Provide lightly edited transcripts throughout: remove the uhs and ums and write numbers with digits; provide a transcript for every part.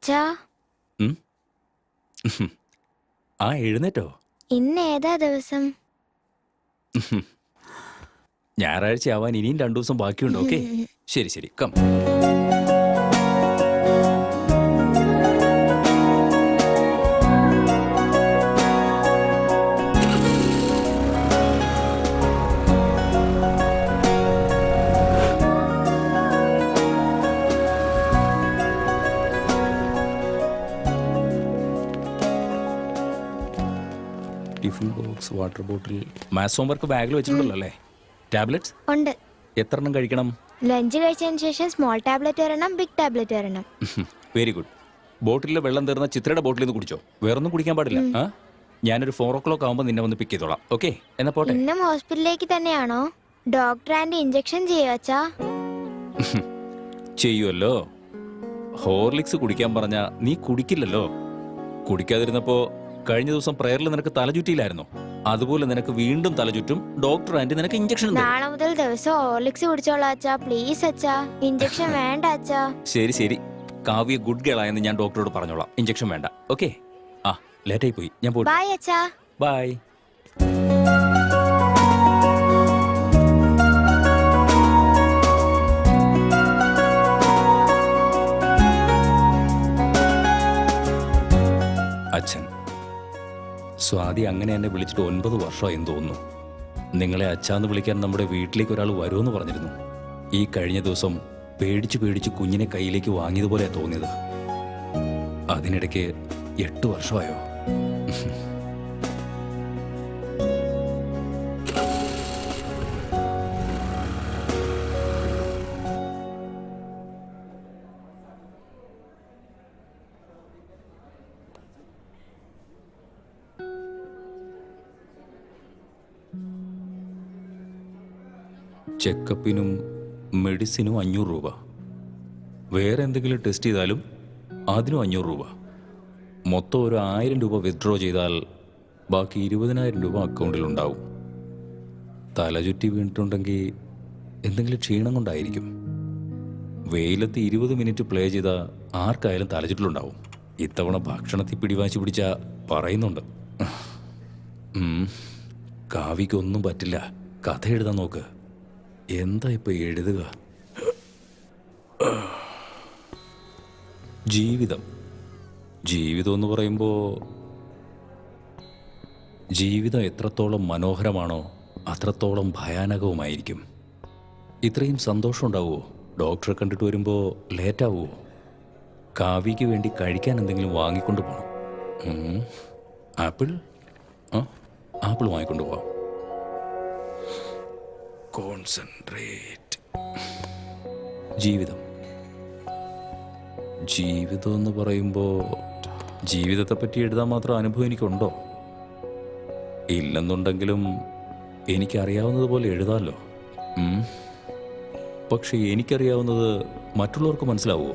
അച്ഛാ, ഉം? ആ എഴുന്നേറ്റോ? ഇന്ന് ഏതാ ദിവസം? ഞായറാഴ്ച ആവാൻ ഇനിയും 2 ദിവസം ബാക്കിയുണ്ട്. ഓക്കെ, ശരി ശരി, come. Tiffin box, water bottle, maths homework ബാഗിൽ വെച്ചിട്ടുണ്ടല്ലോ അല്ലേ? ടാബ്ലറ്റ്സ് ഉണ്ട്. എത്ര എണ്ണം കഴിക്കണം? ലഞ്ച് കഴിച്ചതിന് ശേഷം സ്മോൾ ടാബ്ലറ്റ് ഒരെണ്ണം, ബിഗ് ടാബ്ലറ്റ് ഒരെണ്ണം. Very good. ബോട്ടിലെ വെള്ളം തീർന്ന ചിത്രയുടെ ബോട്ടിൽ നിന്ന് കുടിച്ചോ. വേറൊന്നും കുടിക്കാൻ പാടില്ല. ആ, ഞാനൊരു 4 o'clock ആകുമ്പോൾ നിന്നെ വന്ന് പിക്ക് ചെയ്തോളാം. ഓക്കെ, എന്നാ പോട്ടെ. ഇന്നും ഹോസ്പിറ്റലിലേക്ക് തന്നെയാണോ? ഡോക്ടർ ആൻഡ് ഇഞ്ചക്ഷൻ ചെയ്യോ അച്ഛാ? ചെയ്യുമല്ലോ. ഹോർലിക്സ് കുടിക്കാൻ പറഞ്ഞാ നീ കുടിക്കില്ലല്ലോ. കുടിക്കാതിരുന്നപ്പോ കഴിഞ്ഞ ദിവസം പ്രയറിൽ നിനക്ക് തലചുറ്റിയില്ലായിരുന്നോ? അതുപോലെ നിനക്ക് വീണ്ടും തലചുറ്റും. ഡോക്ടർ ആൻറ്റി നിനക്ക് ഇഞ്ചക്ഷൻ തരും. നാളെ മുതൽ ദിവസം ഹോർലിക്സ് കുടിച്ചോളാം അച്ഛാ. പ്ലീസ് അച്ഛാ, ഇഞ്ചക്ഷൻ വേണ്ട അച്ഛാ. ശരി ശരി, കാവ്യ ഗുഡ് ഗേൾ ആയെന്ന് ഞാൻ ഡോക്ടറോട് പറഞ്ഞോളാം. ഇഞ്ചക്ഷൻ വേണ്ട. ഓക്കെ, ആ ലേറ്റായി പോയി, ഞാൻ പോയി. ബൈ അച്ഛാ. ബൈ. അച്ഛൻ സ്വാതി അങ്ങനെ എന്നെ വിളിച്ചിട്ട് 9 വർഷമായെന്ന് തോന്നുന്നു. നിങ്ങളെ അച്ഛാന്ന് വിളിക്കാൻ നമ്മുടെ വീട്ടിലേക്ക് ഒരാൾ വരുമെന്ന് പറഞ്ഞിരുന്നു. ഈ കഴിഞ്ഞ ദിവസം പേടിച്ച് പേടിച്ച് കുഞ്ഞിനെ കയ്യിലേക്ക് വാങ്ങിയതുപോലെയാ തോന്നിയത്. അതിനിടയ്ക്ക് 8 വർഷമായോ? ചെക്കപ്പിനും മെഡിസിനും 500 രൂപ. വേറെ എന്തെങ്കിലും ടെസ്റ്റ് ചെയ്താലും അതിനും 500 രൂപ. മൊത്തം ഒരു 1000 രൂപ വിത്ഡ്രോ ചെയ്താൽ ബാക്കി 20,000 രൂപ അക്കൗണ്ടിലുണ്ടാവും. തല ചുറ്റി വീണിട്ടുണ്ടെങ്കിൽ എന്തെങ്കിലും ക്ഷീണം കൊണ്ടായിരിക്കും. വെയിലത്ത് 20 മിനിറ്റ് പ്ലേ ചെയ്താൽ ആർക്കായാലും തലചുറ്റിലുണ്ടാവും. ഇത്തവണ ഭക്ഷണത്തിൽ പിടിവാശി പിടിച്ച പറയുന്നുണ്ട്. കാവ്യക്കൊന്നും പറ്റില്ല. കഥ എഴുതാൻ നോക്ക്. എന്താ ഇപ്പൊ എഴുതുക? ജീവിതം എന്ന് പറയുമ്പോൾ ജീവിതം എത്രത്തോളം മനോഹരമാണോ അത്രത്തോളം ഭയാനകവുമായിരിക്കും. ഇത്രയും സന്തോഷം ഉണ്ടാവുമോ? ഡോക്ടറെ കണ്ടിട്ട് വരുമ്പോൾ ലേറ്റാവുമോ? കാവ്യയ്ക്ക് വേണ്ടി കഴിക്കാൻ എന്തെങ്കിലും വാങ്ങിക്കൊണ്ട് പോകണം. ആപ്പിൾ ആപ്പിൾ വാങ്ങിക്കൊണ്ട് പോവാം. കോൺസെൻട്രേറ്റ്. ജീവിതം എന്ന് പറയുമ്പോൾ ജീവിതത്തെപ്പറ്റി എഴുതാൻ മാത്രം അനുഭവം എനിക്കുണ്ടോ? ഇല്ലെന്നുണ്ടെങ്കിലും എനിക്കറിയാവുന്നതുപോലെ എഴുതാമല്ലോ. പക്ഷെ എനിക്കറിയാവുന്നത് മറ്റുള്ളവർക്ക് മനസ്സിലാവുമോ?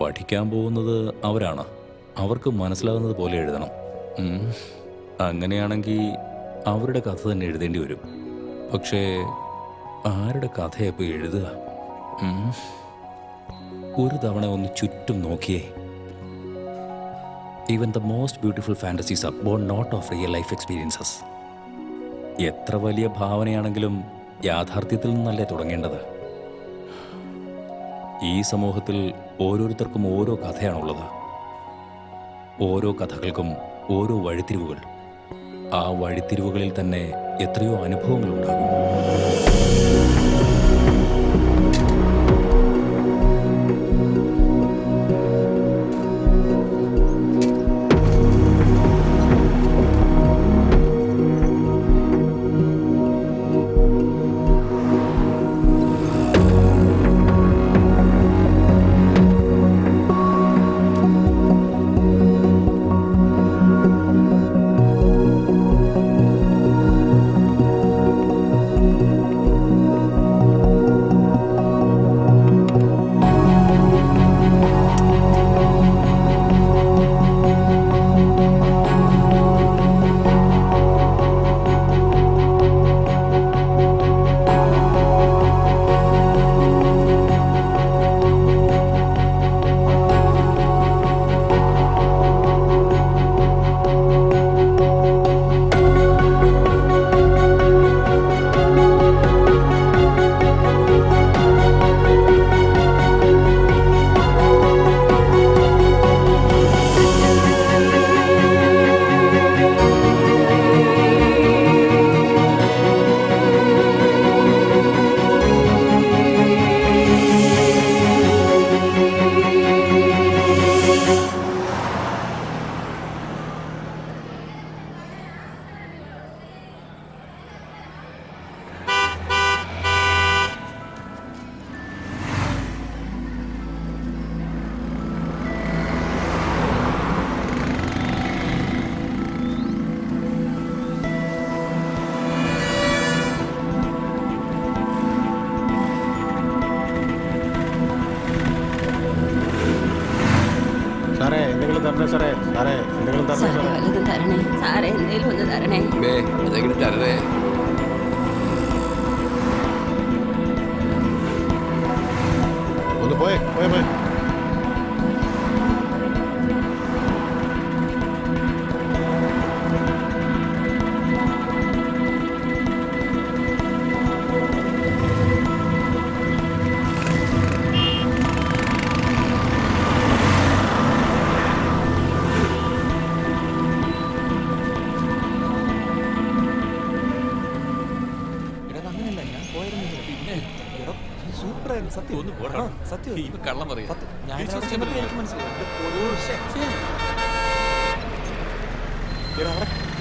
പഠിക്കാൻ പോകുന്നത് അവരാണ്. അവർക്ക് മനസ്സിലാകുന്നത് പോലെ എഴുതണം. അങ്ങനെയാണെങ്കിൽ അവരുടെ കഥ തന്നെ എഴുതേണ്ടി വരും. പക്ഷേ ആരുടെ കഥയപ്പോൾ എഴുതുക? ഒരു തവണ ഒന്ന് ചുറ്റും നോക്കിയേ. Even the most beautiful fantasies are born not of real life experiences. എത്ര വലിയ ഭാവനയാണെങ്കിലും യാഥാർത്ഥ്യത്തിൽ നിന്നല്ലേ തുടങ്ങേണ്ടത്. ഈ സമൂഹത്തിൽ ഓരോരുത്തർക്കും ഓരോ കഥയാണുള്ളത്. ഓരോ കഥകൾക്കും ഓരോ വഴിത്തിരിവുകൾ. ആ വഴിത്തിരിവുകളിൽ തന്നെ എത്രയോ അനുഭവങ്ങളുണ്ടാകും. സാറേ വല്ലതും തരണേ, സാറേ എന്തേലും ഒന്ന് തരണേ. എന്തെങ്കിലും തരണേ. ഒന്ന് പോയേ പോയേ പോയേ.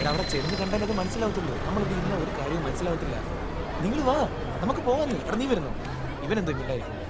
അവിടെ ചെന്ന് കണ്ടാൽ അത് മനസ്സിലാവത്തുള്ളൂ. നമ്മൾ ഇന്ന ഒരു കാര്യവും മനസ്സിലാവത്തില്ല. നിങ്ങൾ വാ, നമുക്ക് പോവാന്ന്. അവിടെ നീ വരുന്നു. ഇവനെന്തും ഇല്ലായിരിക്കും.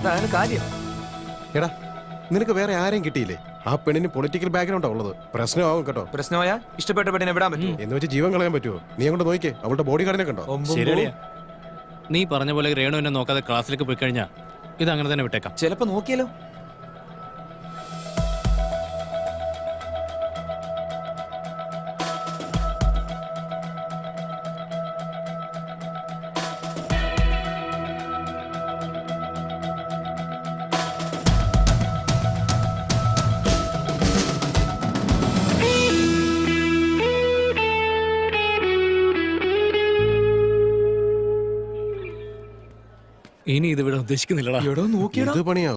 അതാണ് കാര്യം. എടാ നിനക്ക് വേറെ ആരെയും കിട്ടിയില്ലേ? ആ പെണ്ണിന് പൊളിറ്റിക്കൽ ബാക്ക്ഗ്രൗണ്ടാ ഉള്ളത്. പ്രശ്നമാവും കേട്ടോ. പ്രശ്നമായ ഇഷ്ടപ്പെട്ട പെണ്ണിനെ വിടാൻ പറ്റും എന്ന് വെച്ച് ജീവൻ കളയാൻ പറ്റുമോ? നീ അങ്ങോട്ട് നോക്കിക്കേ, അവളുടെ ബോഡി ഗാർഡിനെ കണ്ടോ? ശരിയാ, നീ പറഞ്ഞ പോലെ രേണു എന്നെ നോക്കാതെ ക്ലാസ്സിലേക്ക് പോയി കഴിഞ്ഞാൽ ഇത് അങ്ങനെ തന്നെ വിട്ടേക്കാം. ചിലപ്പോ നോക്കിയാലോ. ഇനി ഇതിവിടെ ഉദ്ദേശിക്കുന്നില്ലടാ. എടോ നോക്കിയടാ, ഇത് പണിയാ.